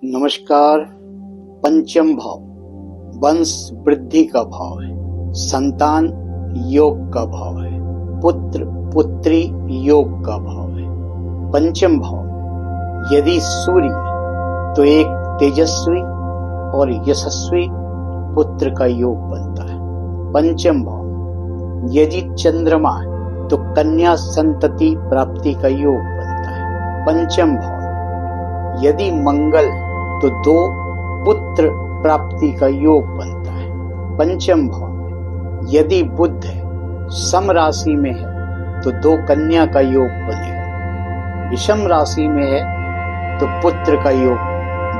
नमस्कार। पंचम भाव वंश वृद्धि का भाव है, संतान योग का भाव है, पुत्र पुत्री योग का भाव है। पंचम भाव में यदि सूर्य तो एक तेजस्वी और यशस्वी पुत्र का योग बनता है। पंचम भाव में यदि चंद्रमा है तो कन्या संतति प्राप्ति का योग बनता है। पंचम भाव में यदि मंगल है तो दो पुत्र प्राप्ति का योग बनता है। पंचम भाव में यदि बुध है, सम राशि में है तो दो कन्या का योग बनेगा। विषम राशि में है तो पुत्र का योग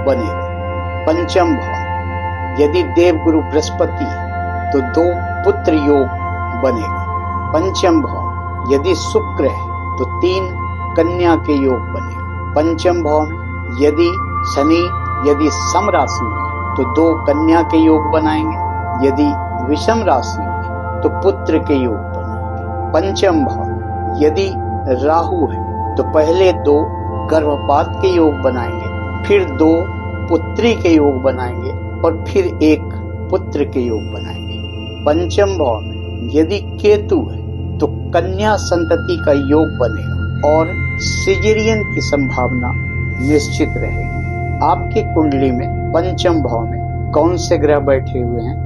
बनेगा। पंचम भाव यदि देवगुरु बृहस्पति है तो दो पुत्र योग बनेगा। पंचम भाव यदि शुक्र है तो तीन कन्या के योग बनेगा। पंचम भाव में यदि शनि यदि सम राशि में तो दो कन्या के योग बनाएंगे, यदि विषम राशि में तो पुत्र के योग बनाएंगे। पंचम भाव यदि राहु है तो पहले दो गर्भपात के योग बनाएंगे, फिर दो पुत्री के योग बनाएंगे और फिर एक पुत्र के योग बनाएंगे। पंचम भाव में यदि केतु है तो कन्या संतति का योग बनेगा और सिजेरियन की संभावना निश्चित रहेगी। आपकी कुंडली में पंचम भाव में कौन से ग्रह बैठे हुए हैं